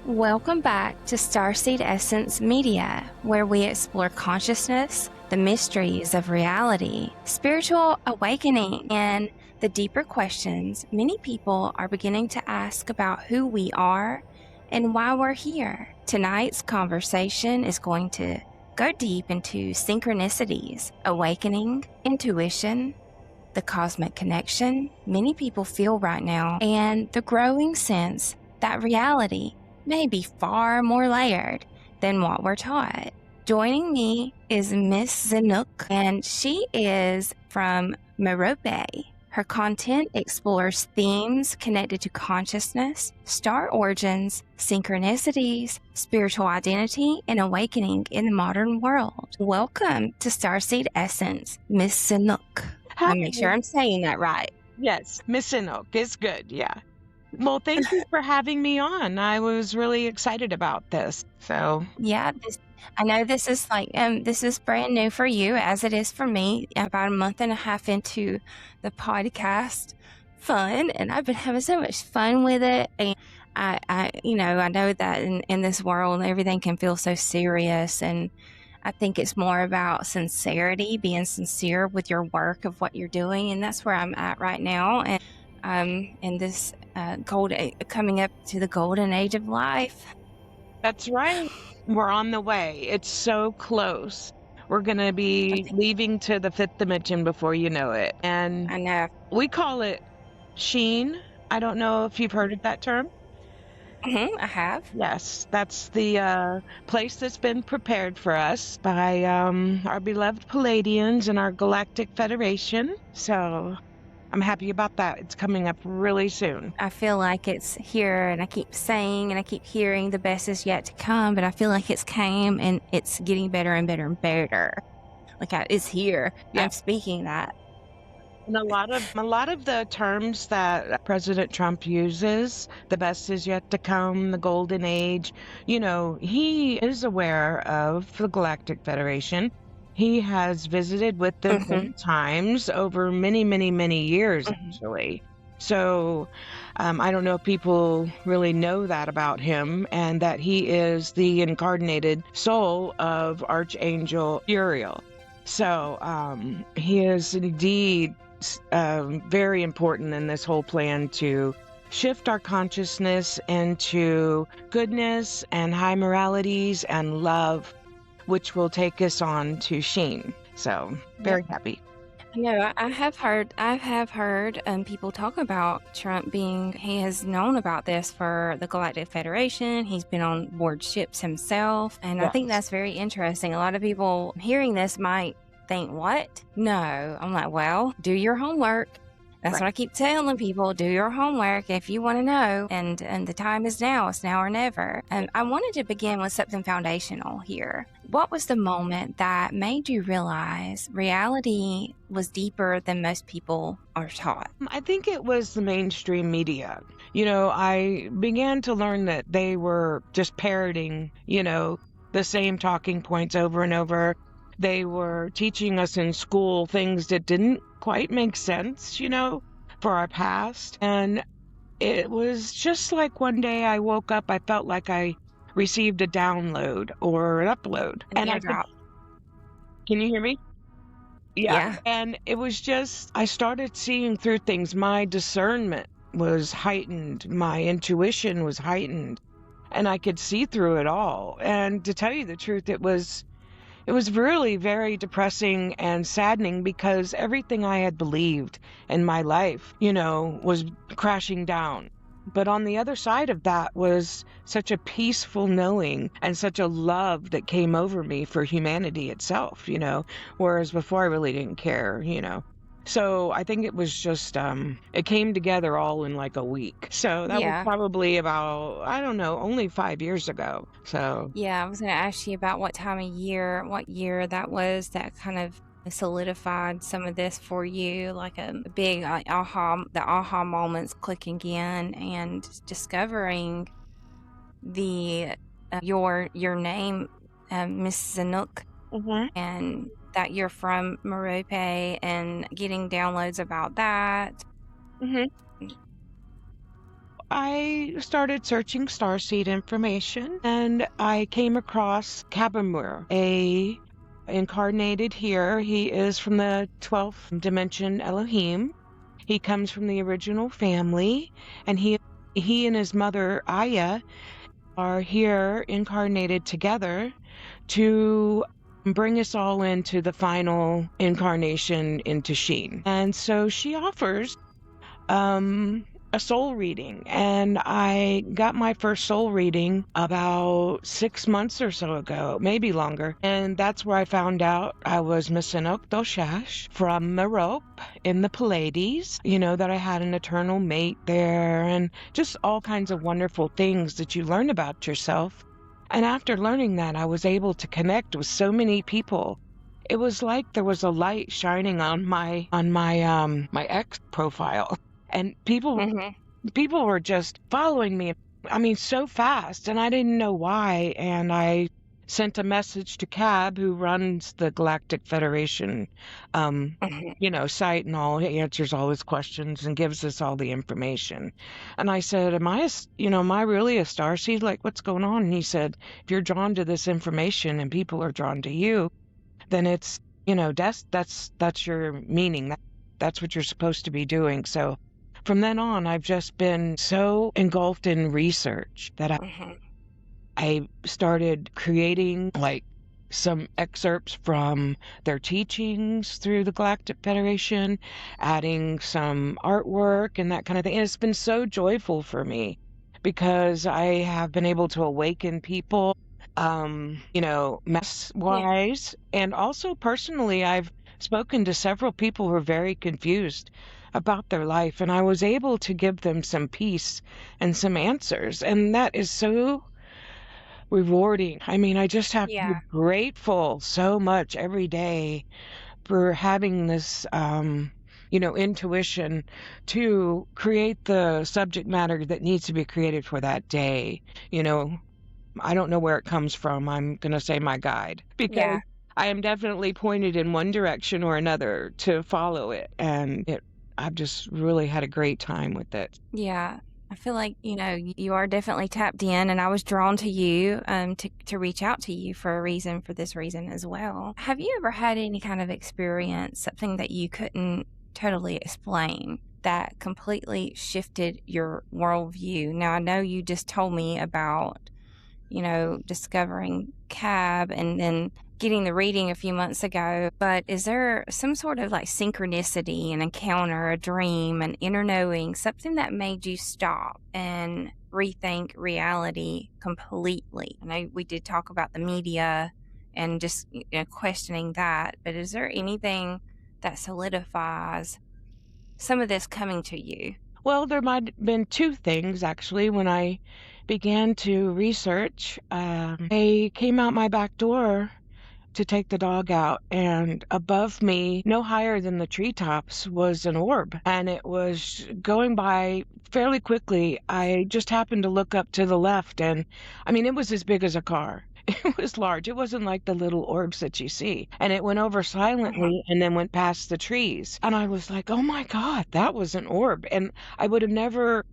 Welcome back to Starseed Essence Media, where we explore consciousness, the mysteries of reality, spiritual awakening, and the deeper questions many people are beginning to ask about who we are and why we're here. Tonight's conversation is going to go deep into synchronicities, awakening, intuition, the cosmic connection many people feel right now, and the growing sense that reality may be far more layered than what we're taught. Joining me is Mecenouk, and she is from Merope. Her content explores themes connected to consciousness, star origins, synchronicities, spiritual identity, and awakening in the modern world. Welcome to Starseed Essence, Mecenouk. Hi. I'll make sure I'm saying that right. Yes, Mecenouk is good, yeah. Well, thank you for having me on. I was really excited about this. So Yeah, I know this is this is brand new for you, as it is for me. About a month and a half into the podcast fun, and I've been having so much fun with it. And I know that in this world, everything can feel so serious, and I think it's more about sincerity, being sincere with your work of what you're doing, and that's where I'm at right now. And in this coming up to the golden age of life. that's right. We're on the way. It's so close. We're going to be leaving to the fifth dimension before you know it. And I know. we call it Sheen. I don't know if you've heard of that term. I have. Yes, that's the place that's been prepared for us by our beloved Pleiadians and our Galactic Federation. So I'm happy about that. It's coming up really soon. I feel like it's here, and I keep saying and I keep hearing the best is yet to come, but I feel like it's came and it's getting better and better and better. It's here. Yeah. I'm speaking that. And a lot of the terms that President Trump uses, the best is yet to come, the golden age, he is aware of the Galactic Federation. He has visited with them many times over many, many, many years, actually. So I don't know if people really know that about him, and that he is the incarnated soul of Archangel Uriel. So he is indeed very important in this whole plan to shift our consciousness into goodness and high moralities and love, which will take us on to Sheen. So very happy. No, I have heard people talk about Trump he has known about this for the Galactic Federation. He's been on board ships himself. And I think that's very interesting. A lot of people hearing this might think, what? No. I'm like, well, do your homework. That's what I keep telling people. Do your homework if you want to know. And the time is now. It's now or never. And I wanted to begin with something foundational here. What was the moment that made you realize reality was deeper than most people are taught? I think it was the mainstream media. I began to learn that they were just parroting, the same talking points over and over. They were teaching us in school things that didn't quite make sense, for our past. And it was just like one day I woke up, I felt like I received a download or an upload. And can you hear me? Yeah. And it was just, I started seeing through things. My discernment was heightened. My intuition was heightened. And I could see through it all. And to tell you the truth, it was really very depressing and saddening, because everything I had believed in my life, was crashing down. But on the other side of that was such a peaceful knowing and such a love that came over me for humanity itself, whereas before I really didn't care, So I think it was just, it came together all in like a week. So that was probably about, I don't know, only 5 years ago. So yeah, I was going to ask you about what year that was that kind of solidified some of this for you, like a big the aha moments clicking in and discovering your name, Mecenouk, and that you're from Merope, and getting downloads about that. I started searching Starseed information, and I came across Kabamur, a incarnated here. He is from the 12th dimension Elohim. He comes from the original family, and he and his mother Aya are here incarnated together to bring us all into the final incarnation into Sheen. And so she offers a soul reading, and I got my first soul reading about 6 months or so ago, maybe longer, and that's where I found out I was Mecenouk Doshash from Merope in the Pleiades, that I had an eternal mate there, and just all kinds of wonderful things that you learn about yourself. And after learning that, I was able to connect with so many people. It was like there was a light shining on my my X profile, and people were just following me. I mean, so fast, and I didn't know why. And I sent a message to Cab, who runs the Galactic Federation, site and all. He answers all his questions and gives us all the information. And I said, am I really a starseed? Like, what's going on? And he said, if you're drawn to this information and people are drawn to you, then it's, that's your meaning. That's what you're supposed to be doing. So from then on, I've just been so engulfed in research that I started creating like some excerpts from their teachings through the Galactic Federation, adding some artwork and that kind of thing. And it's been so joyful for me because I have been able to awaken people, mess-wise. And also personally, I've spoken to several people who are very confused about their life, and I was able to give them some peace and some answers. And that is so rewarding. I mean, I just have to be grateful so much every day for having this, intuition to create the subject matter that needs to be created for that day. I don't know where it comes from. I'm going to say my guide, because I am definitely pointed in one direction or another to follow it. And I've just really had a great time with it. Yeah. I feel like, you are definitely tapped in, and I was drawn to you to reach out to you for this reason as well. Have you ever had any kind of experience, something that you couldn't totally explain, that completely shifted your worldview? Now, I know you just told me about, discovering Cab and then getting the reading a few months ago, but is there some sort of like synchronicity, an encounter, a dream, an inner knowing, something that made you stop and rethink reality completely? I know we did talk about the media and just questioning that, but is there anything that solidifies some of this coming to you? Well, there might have been two things, actually. When I began to research, I came out my back door to take the dog out, and above me, no higher than the treetops, was an orb, and it was going by fairly quickly. I just happened to look up to the left, and I mean, it was as big as a car. It was large. It wasn't like the little orbs that you see. And it went over silently and then went past the trees. And I was like, oh my God, that was an orb. And I would have never,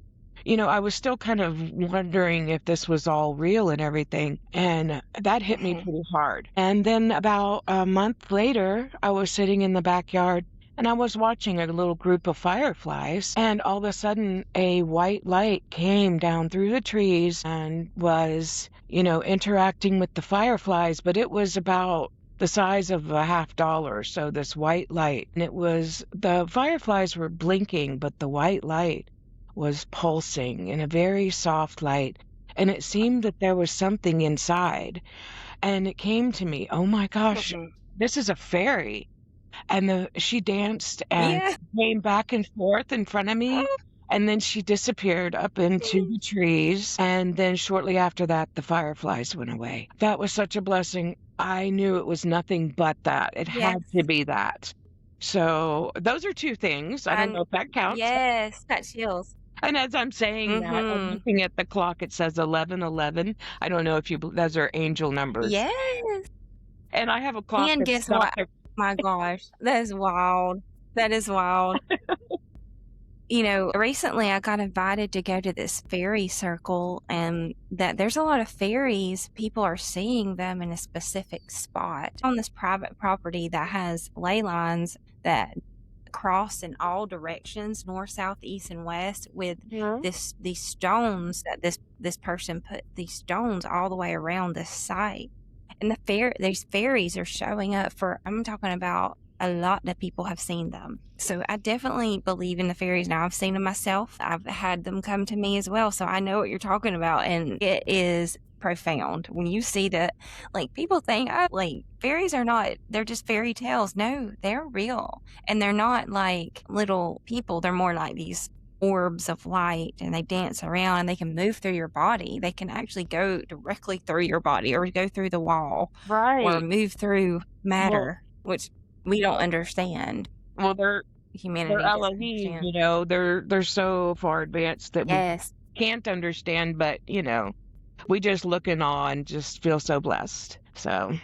I was still kind of wondering if this was all real and everything. And that hit me pretty hard. And then about a month later, I was sitting in the backyard and I was watching a little group of fireflies, and all of a sudden a white light came down through the trees and was, interacting with the fireflies, but it was about the size of a $50. So this white light, and the fireflies were blinking, but the white light was pulsing in a very soft light. And it seemed that there was something inside. And it came to me, oh my gosh, this is a fairy. And she danced and came back and forth in front of me. And then she disappeared up into the trees. And then shortly after that, the fireflies went away. That was such a blessing. I knew it was nothing but that. It had to be that. So those are two things. I don't know if that counts. Yes, that chills. And as I'm saying that, I'm looking at the clock. It says 11:11. I don't know if those are angel numbers. Yes. And I have a clock. And guess what? My gosh, that is wild. That is wild. Recently I got invited to go to this fairy circle, and that there's a lot of fairies. People are seeing them in a specific spot on this private property that has ley lines that cross in all directions, north, south, east, and west, with these stones that this person put these stones all the way around this site. And these fairies are showing up for, I'm talking about, a lot of people have seen them. So I definitely believe in the fairies now. I've seen them myself. I've had them come to me as well. So I know what you're talking about. And it is profound when you see that. Like, people think, oh, like, fairies are not, they're just fairy tales. No, they're real. And they're not like little people. They're more like these orbs of light, and they dance around, and they can move through your body. They can actually go directly through your body, or go through the wall, or move through matter, which we don't understand. Well, they're Humanity Elohim, they're so far advanced that we can't understand, but we just look in awe and just feel so blessed. So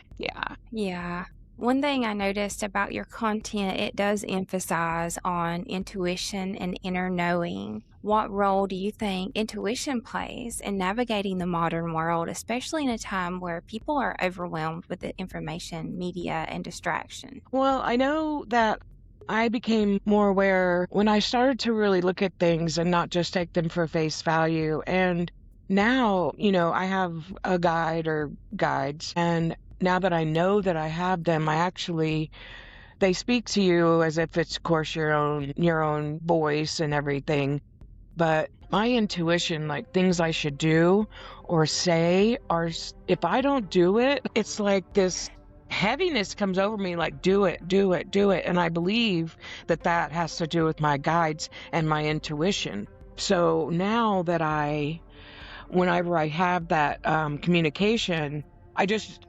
yeah. One thing I noticed about your content, it does emphasize on intuition and inner knowing. What role do you think intuition plays in navigating the modern world, especially in a time where people are overwhelmed with the information, media, and distraction? Well, I know that I became more aware when I started to really look at things and not just take them for face value. And now, I have a guide or guides, and now that I know that I have them, they speak to you as if it's, of course, your own voice and everything. But my intuition, like things I should do or say, if I don't do it, it's like this heaviness comes over me, like, do it. And I believe that has to do with my guides and my intuition. So now that whenever I have that communication,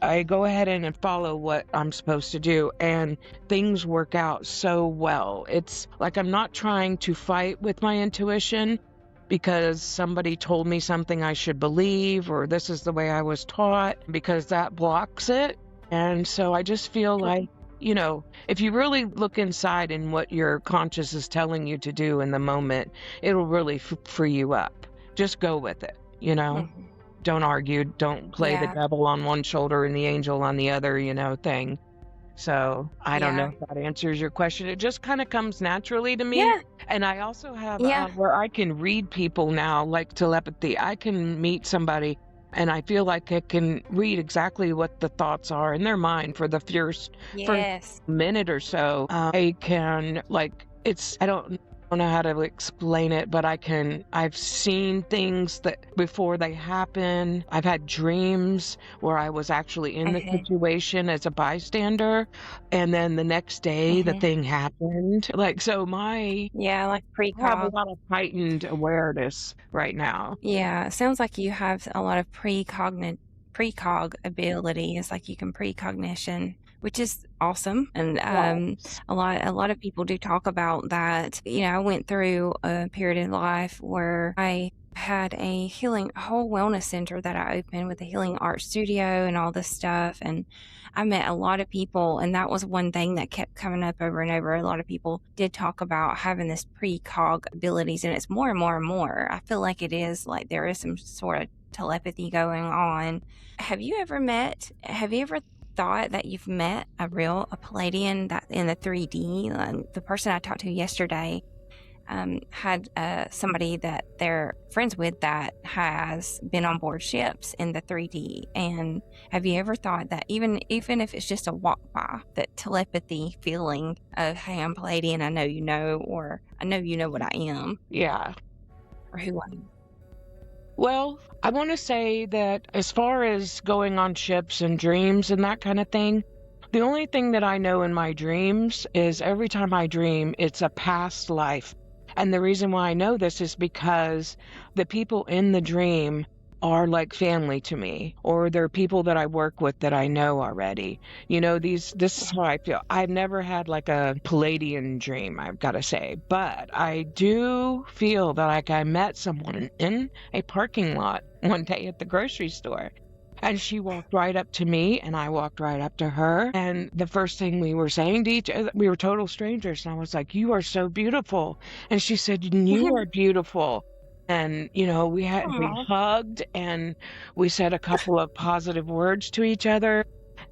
I go ahead and follow what I'm supposed to do, and things work out so well. It's like I'm not trying to fight with my intuition because somebody told me something I should believe, or this is the way I was taught, because that blocks it. And so I just feel like, if you really look inside in what your conscious is telling you to do in the moment, it'll really free you up. Just go with it, Mm-hmm. Don't argue, don't play the devil on one shoulder and the angel on the other, thing. So I don't know if that answers your question. It just kind of comes naturally to me. Yeah. And I also have where I can read people now, like telepathy. I can meet somebody and I feel like I can read exactly what the thoughts are in their mind for the first minute or so. I can, I don't know how to explain it, but I've seen things that before they happen. I've had dreams where I was actually in the situation as a bystander, and then the next day the thing happened. Like precog. I have a lot of heightened awareness right now. Yeah, it sounds like you have a lot of precog ability. It's like you can precognition, which is awesome. And a lot of people do talk about that. I went through a period in life where I had a whole wellness center that I opened with a healing art studio and all this stuff. And I met a lot of people, and that was one thing that kept coming up over and over. A lot of people did talk about having this precog abilities, and it's more and more and more. I feel like it is like there is some sort of telepathy going on. Have you ever thought that you've met a Pleiadian that in the 3D? The person I talked to yesterday had somebody that they're friends with that has been on board ships in the 3D. And have you ever thought that even if it's just a walk by, that telepathy feeling of, hey, I'm Pleiadian, I know you know, or I know you know what I am? Yeah. Or who I am. Well, I want to say that as far as going on ships and dreams and that kind of thing, the only thing that I know in my dreams is every time I dream, it's a past life. And the reason why I know this is because the people in the dream are like family to me, or they're people that I work with that I know already. This is how I feel. I've never had like a Pleiadian dream, I've got to say, but I do feel that like I met someone in a parking lot one day at the grocery store. And she walked right up to me, and I walked right up to her. And the first thing we were saying to each other, we were total strangers. And I was like, "You are so beautiful." And she said, "You are beautiful." And, we Aw. hugged and we said a couple of positive words to each other.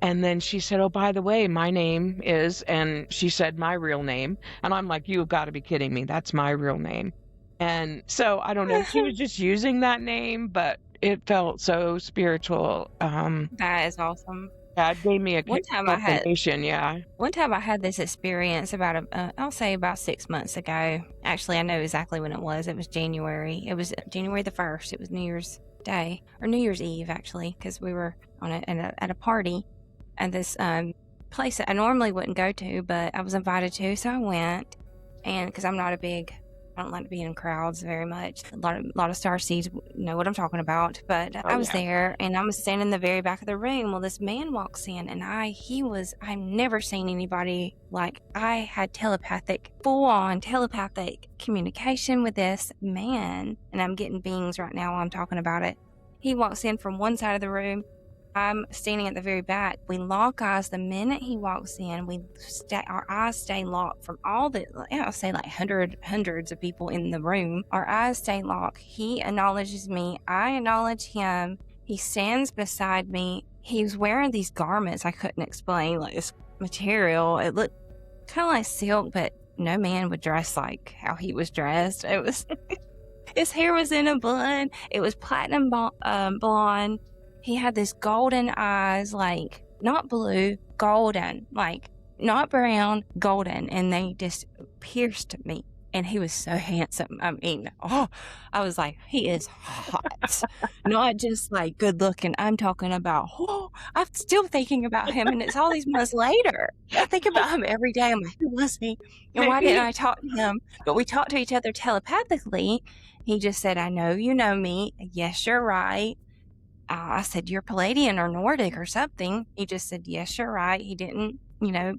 And then she said, "Oh, by the way, my name is," and she said my real name. And I'm like, "You've got to be kidding me. That's my real name." And so I don't know if she was just using that name, but it felt so spiritual. That is awesome. God gave me a One time I had confirmation, yeah. One time I had this experience I'll say about 6 months ago. Actually, I know exactly when it was. It was January. It was January the 1st. It was New Year's Day or New Year's Eve, actually, because we were at a party at this place that I normally wouldn't go to, but I was invited to, so I went. And because I don't like to be in crowds very much. A lot of Starseeds know what I'm talking about. But Oh, I was yeah. there, and I was standing in the very back of the room. Well, this man walks in, and I've never seen anybody like, I had full on telepathic communication with this man. And I'm getting bings right now while I'm talking about it. He walks in from one side of the room. I'm standing at the very back. We lock eyes the minute he walks in. Our eyes stay locked from I'll say like hundreds of people in the room. Our eyes stay locked. He acknowledges me. I acknowledge him. He stands beside me. He was wearing these garments I couldn't explain, like this material. It looked kind of like silk, but no man would dress like how he was dressed. It was his hair was in a bun. It was platinum blonde. He had this golden eyes, like not blue, golden, like not brown, golden, and they just pierced me. And he was so handsome. I mean, I was like, he is hot, not just like good looking. I'm talking about, I'm still thinking about him, and it's all these months later. I think about him every day. I'm like, who was he? And why didn't I talk to him? But we talked to each other telepathically. He just said, "I know you know me. Yes, you're right." I said, "You're Pleiadian or Nordic or something." He just said, "Yes, you're right." He didn't,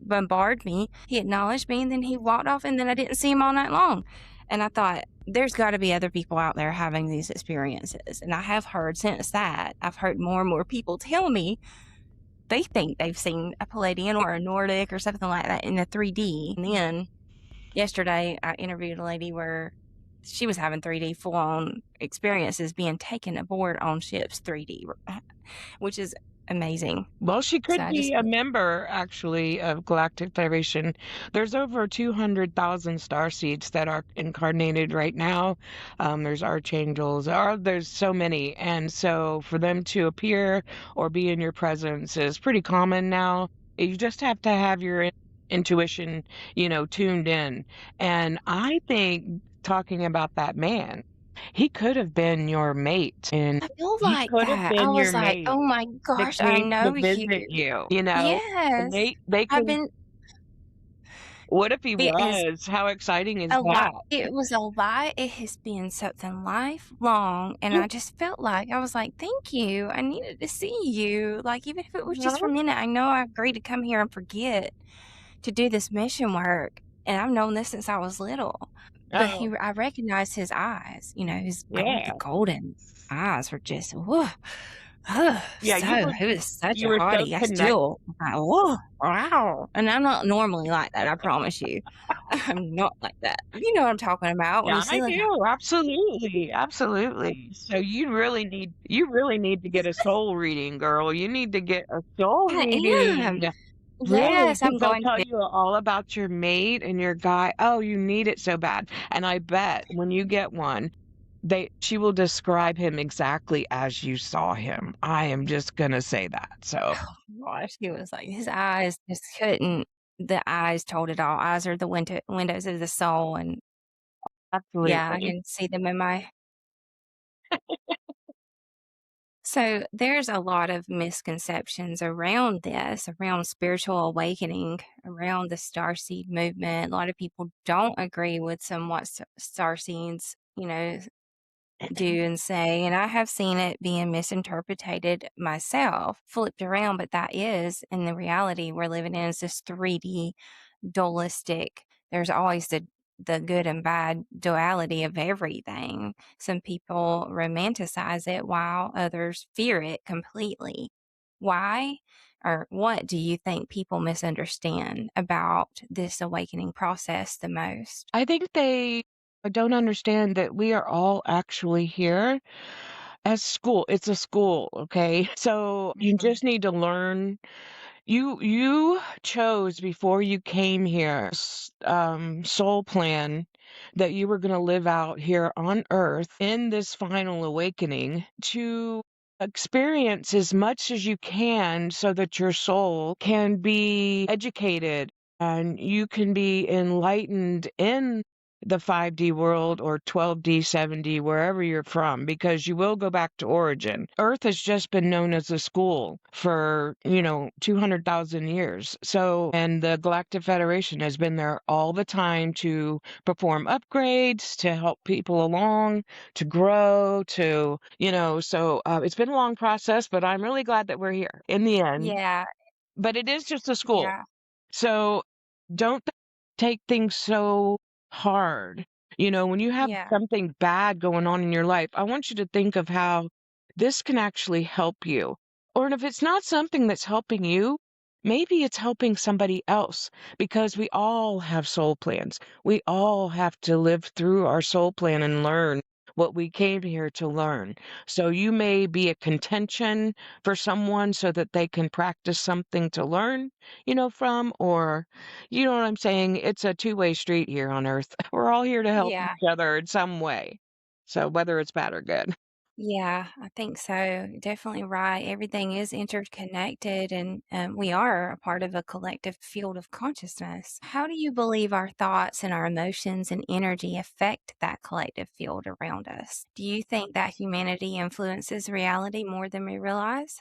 bombard me. He acknowledged me, and then he walked off, and then I didn't see him all night long. And I thought, there's got to be other people out there having these experiences. And I have heard since that, I've heard more and more people tell me they think they've seen a Pleiadian or a Nordic or something like that in a 3D. And then yesterday, I interviewed a lady where she was having 3D full-on experiences being taken aboard on ships 3D, which is amazing. Well, she So could I just, be a member, actually, of Galactic Federation. There's over 200,000 starseeds that are incarnated right now. There's archangels. There's so many. And so for them to appear or be in your presence is pretty common now. You just have to have your intuition, tuned in. And I think, talking about that man, he could have been your mate, and I feel he like could have that. I been your was like, mate oh my that gosh, I came to know visit you. you, and Yes. they I've can. been, What if he it is was? How exciting is a lot. that? It was a lot. It has been something lifelong. And I just felt like, I was like, thank you. I needed to see you. Like, even if it was just for a minute, I know I agreed to come here and forget to do this mission work. And I've known this since I was little. But Oh, I recognized his eyes, the yeah. golden eyes were just, whoa. Yeah, It was such you a were so hottie. I connected. still, like, whoa, wow. And I'm not normally like that, I promise you. I'm not like that. You know what I'm talking about when Yeah, you see I like, do. Absolutely. Absolutely. So you really need to get a soul reading, girl. You need to get a soul I am. reading. Really, Yes, because I'm they'll going tell to. you all about your mate and your guy. Oh, you need it so bad. And I bet when you get one, she will describe him exactly as you saw him. I am just gonna say that. So, Oh gosh, he was like, his eyes just couldn't. The eyes told it all. Eyes are the windows of the soul, and yeah, I absolutely. can see them in my. So there's a lot of misconceptions around this, around spiritual awakening, around the starseed movement. A lot of people don't agree with what starseeds, do and say, and I have seen it being misinterpreted myself, flipped around. But that is, in the reality we're living in, is this 3D dualistic. There's always the the good and bad duality of everything. Some people romanticize it while others fear it completely. Why or what do you think people misunderstand about this awakening process the most? I think they don't understand that we are all actually here as school. It's a school, okay? So you Mhm. just need to learn. You chose before you came here, soul plan that you were going to live out here on Earth in this final awakening to experience as much as you can so that your soul can be educated and you can be enlightened in the 5D world or 12D, 7D, wherever you're from, because you will go back to origin. Earth has just been known as a school for, 200,000 years. So, and the Galactic Federation has been there all the time to perform upgrades, to help people along, to grow, so it's been a long process, but I'm really glad that we're here in the end. Yeah, But it is just a school. yeah, So don't take things so hard. When you have yeah, something bad going on in your life, I want you to think of how this can actually help you. Or if it's not something that's helping you, maybe it's helping somebody else because we all have soul plans. We all have to live through our soul plan and learn what we came here to learn. So you may be a contention for someone so that they can practice something to learn, from, or you know what I'm saying? It's a two-way street here on Earth. We're all here to help yeah. each other in some way. So whether it's bad or good. Yeah, I think so. Definitely right. Everything is interconnected, and we are a part of a collective field of consciousness. How do you believe our thoughts and our emotions and energy affect that collective field around us? Do you think that humanity influences reality more than we realize?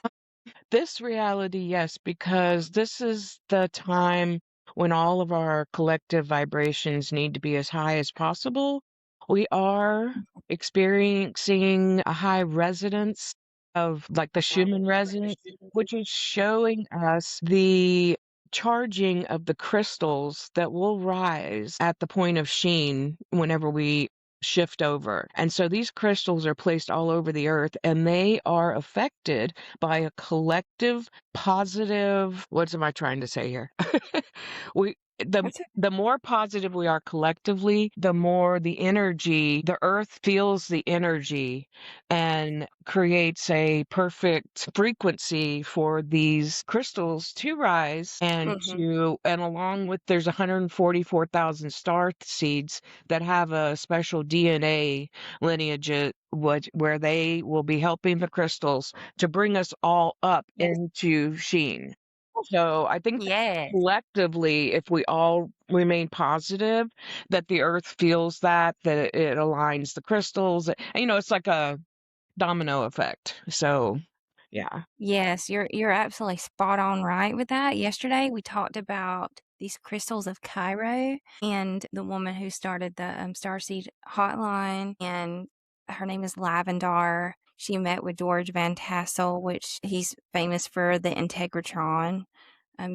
This reality, yes, because this is the time when all of our collective vibrations need to be as high as possible. We are experiencing a high resonance of like the Schumann resonance, which is showing us the charging of the crystals that will rise at the point of Sheen whenever we shift over. And so these crystals are placed all over the earth and they are affected by a collective positive, what am I trying to say here? we the That's it. the more positive we are collectively, the more the energy, the earth feels the energy and creates a perfect frequency for these crystals to rise Hmm. and along with there's 144,000 star seeds that have a special DNA lineage where they will be helping the crystals to bring us all up Yes. into Sheen. So I think that Yes. collectively, if we all remain positive, that the earth feels that it aligns the crystals. It's like a domino effect. So, yeah. Yes, you're absolutely spot on right with that. Yesterday we talked about these crystals of Cairo and the woman who started the Starseed hotline, and her name is Lavendar. She met with George Van Tassel, which he's famous for the Integratron,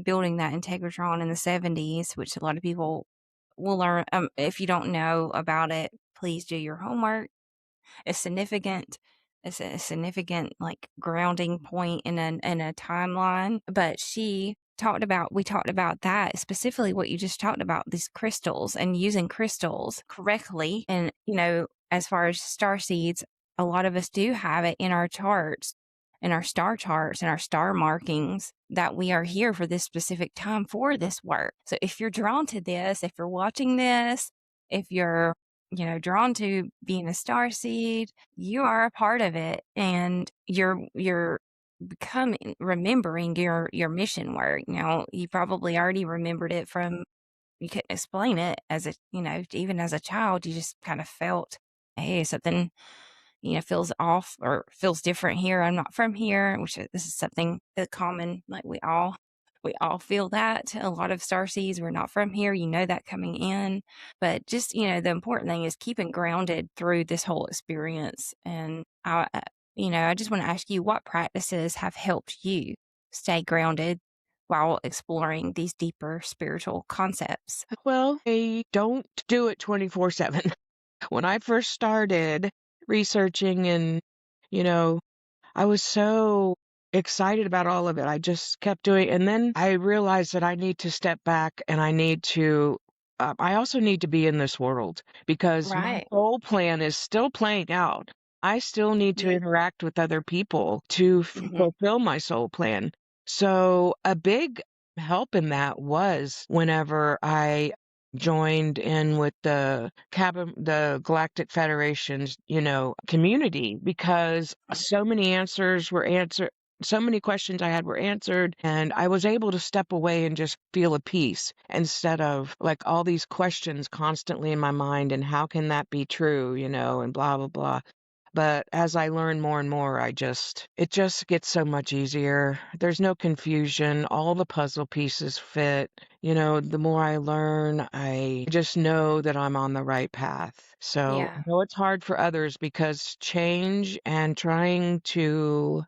building that Integratron in the 70s, which a lot of people will learn. If you don't know about it, please do your homework. It's significant. It's a significant like grounding point in a timeline. But we talked about that specifically what you just talked about, these crystals and using crystals correctly. And as far as star seeds, a lot of us do have it in our charts, in our star charts and our star markings that we are here for this specific time for this work. So if you're drawn to this, if you're watching this, if you're drawn to being a star seed, you are a part of it, and you're becoming remembering your mission work. Now, you probably already remembered it from you couldn't explain it as a even as a child, you just kind of felt, hey, something feels off or feels different here. I'm not from here, this is something that common, like we all feel that. A lot of starseeds, we're not from here. That coming in, but just the important thing is keeping grounded through this whole experience. And I just want to ask you, what practices have helped you stay grounded while exploring these deeper spiritual concepts? Well, I don't do it 24/7. When I first started researching and, you know, I was so excited about all of it. I just kept doing, and then I realized that I need to step back and I also need to be in this world because my Right. whole plan is still playing out. I still need to Yeah. interact with other people to Hmm. fulfill my soul plan. So a big help in that was whenever I joined in with the Galactic Federation's, community, because so many questions I had were answered, and I was able to step away and just feel a peace instead of like all these questions constantly in my mind and how can that be true, and blah blah blah. But as I learn more and more, it just gets so much easier. There's no confusion. All the puzzle pieces fit. The more I learn, I just know that I'm on the right path. So I Yeah. know it's hard for others because change and trying to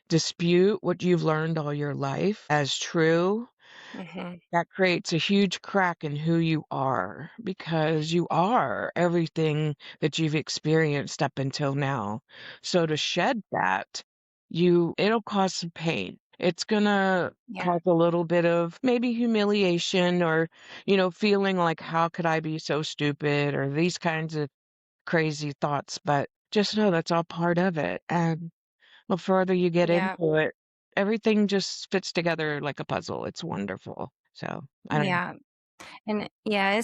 dispute what you've learned all your life as true, Hmm. that creates a huge crack in who you are because you are everything that you've experienced up until now. So to shed that, it'll cause some pain. It's gonna Yeah. cause a little bit of maybe humiliation or, feeling like, how could I be so stupid or these kinds of crazy thoughts. But just know that's all part of it. And the further you get Yeah. into it, everything just fits together like a puzzle. It's wonderful. So, I don't know. Yeah. And yeah,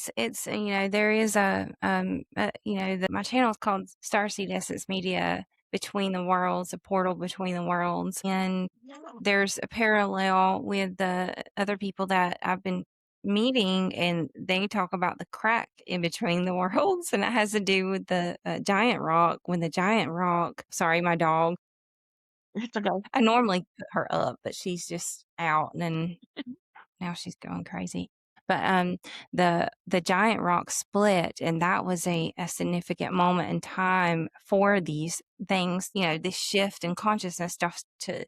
there is my channel is called Starseed Essence Media, Between the Worlds, a portal between the worlds. And there's a parallel with the other people that I've been meeting, and they talk about the crack in between the worlds, and it has to do with the giant rock. When the giant rock, sorry, my dog, It's okay. I normally put her up, but she's just out, and then now she's going crazy. But the giant rock split, and that was a significant moment in time for these things. This shift in consciousness starts to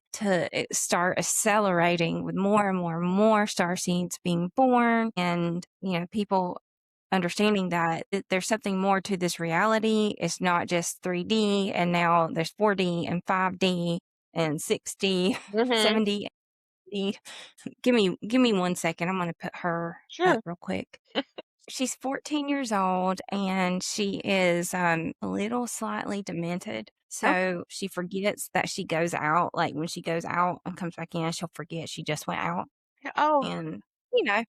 start accelerating with more and more and more star seeds being born, and people understanding that there's something more to this reality. It's not just 3D, and now there's 4D and 5D and 6D, Mhm. 7D. Give me 1 second. I'm gonna put her up Sure. real quick. She's 14 years old, and she is a little slightly demented. Okay. So she forgets that she goes out. Like when she goes out and comes back in, she'll forget she just went out. Oh, And you know,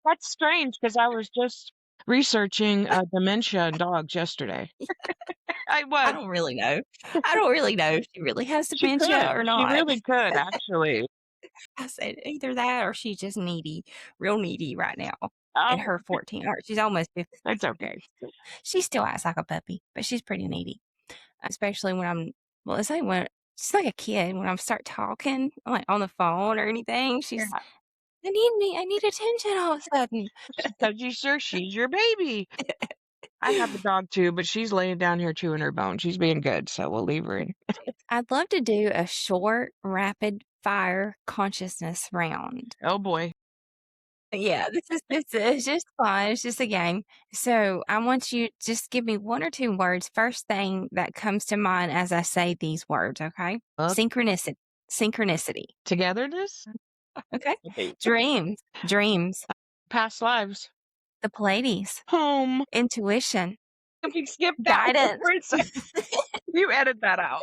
that's strange because I was just researching dementia in dogs yesterday. I I was. don't really know. I don't really know if she really has She dementia could. or She not. really could, actually. I said either that or she's just needy, real needy right now. At Oh, her 14, or she's almost 15. that's okay. She still acts like a puppy, but she's pretty needy. Especially when it's like when she's like a kid. When I start talking, like on the phone or anything, Yeah. I need attention all of a sudden. Because you sure she's your baby. I have a dog too, but she's laying down here chewing her bone. She's being good, so we'll leave her in. I'd love to do a short, rapid fire consciousness round. Oh boy. Yeah, this is just fun. It's just a game. So I want you to just give me one or two words. First thing that comes to mind as I say these words, okay? Uh, Synchronicity. Synchronicity. Togetherness? Okay. Okay. Dreams. Dreams. Past lives. The Pleiades. Home. Intuition. We skipped that one Guidance. for a second. You edit that out.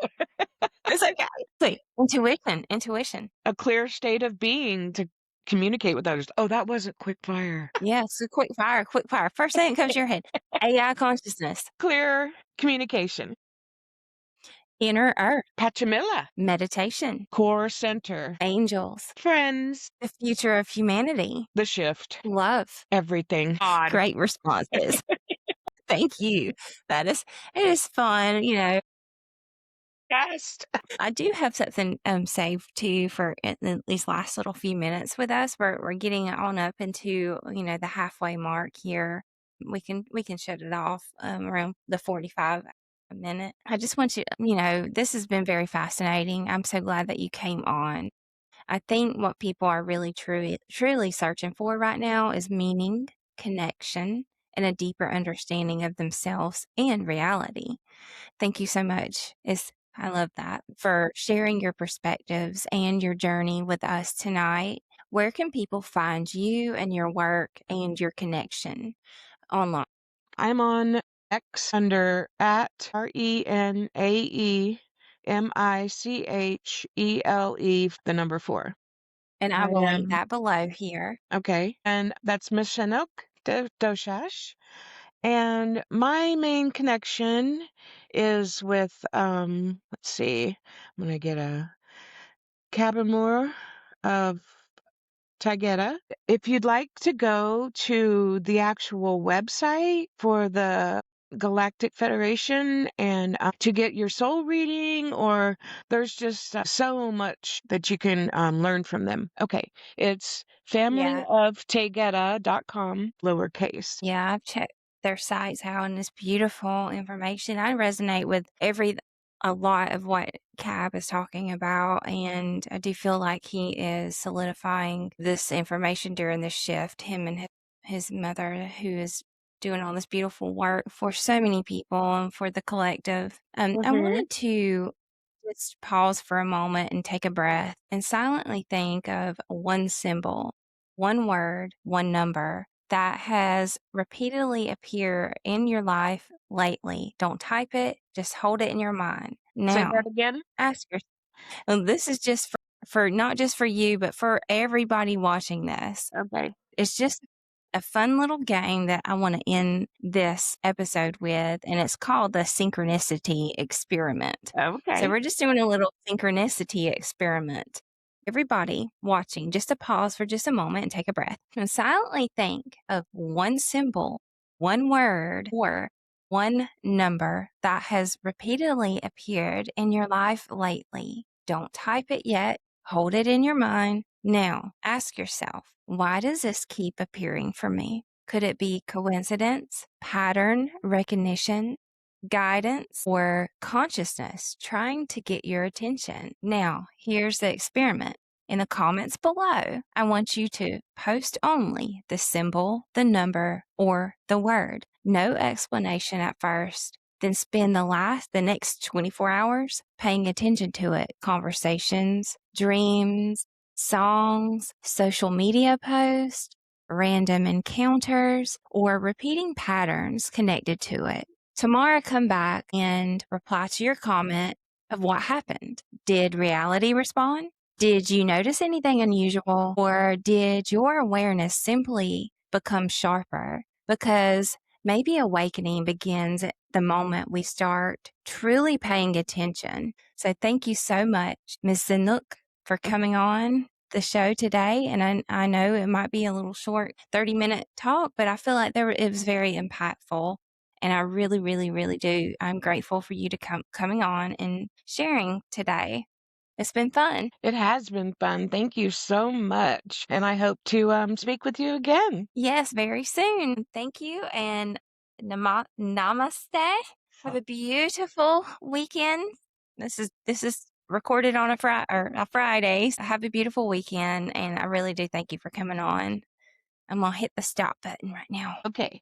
It's okay. Wait, intuition. Intuition. A clear state of being to communicate with others. Oh, that wasn't quick fire. Yes, so quick fire, quick fire. First thing that comes to your head. AI consciousness. Clear communication. Inner earth. Pachamila. Meditation. Core center. Angels. Friends. The future of humanity. The shift. Love. Everything. Odd. Great responses. Thank you. It is fun. Yes. I do have something saved too for these last little few minutes with us. We're getting on up into the halfway mark here. We can shut it off around the 45 minute. I just want you, this has been very fascinating. I'm so glad that you came on. I think what people are really truly searching for right now is meaning, connection, and a deeper understanding of themselves and reality. Thank you so much. I love that for sharing your perspectives and your journey with us tonight. Where can people find you and your work and your connection online? I'm on X under at RENAEMICHELE, the number 4. And I I will link am that below here. okay, and that's Mecenouk Doshash. And my main connection is with let's see, I'm gonna get a Cabamur of Taygeta. If you'd like to go to the actual website for the Galactic Federation and to get your soul reading, or there's just so much that you can learn from them. Okay, it's Yeah. familyoftageta.com, lowercase. Yeah, I've checked their sites out and it's beautiful information. I resonate with a lot of what Cab is talking about, and I do feel like he is solidifying this information during this shift. Him and his mother, who is doing all this beautiful work for so many people and for the collective. I Mm-hmm. wanted to just pause for a moment and take a breath and silently think of one symbol, one word, one number that has repeatedly appeared in your life lately. Don't type it, just hold it in your mind. Say Now, that again. ask yourself, and this is just for not just for you, but for everybody watching this. Okay. It's just a fun little game that I want to end this episode with, and it's called the synchronicity experiment. So Okay. we're just doing a little synchronicity experiment. Everybody watching, just to pause for just a moment and take a breath and silently think of one symbol, one word, or one number that has repeatedly appeared in your life lately. Don't type it yet. Hold it in your mind. Now, ask yourself, why does this keep appearing for me? Could it be coincidence, pattern recognition, guidance, or consciousness trying to get your attention? Now, here's the experiment. In the comments below, I want you to post only the symbol, the number, or the word. No explanation at first. Then spend the next 24 hours paying attention to it. Conversations, dreams, songs, social media posts, random encounters, or repeating patterns connected to it. Tomorrow, come back and reply to your comment of what happened. Did reality respond? Did you notice anything unusual, or did your awareness simply become sharper? Because maybe awakening begins at the moment we start truly paying attention. So thank you so much, Ms. Zinuk, for coming on the show today. And I know it might be a little short 30-minute talk, but I feel like it was very impactful. And I really, really, really do. I'm grateful for you to coming on and sharing today. It's been fun. It has been fun. Thank you so much. And I hope to speak with you again. Yes, very soon. Thank you. And namaste. Have a beautiful weekend. This is recorded on a Friday. So have a beautiful weekend. And I really do thank you for coming on. I'm going to hit the stop button right now. Okay.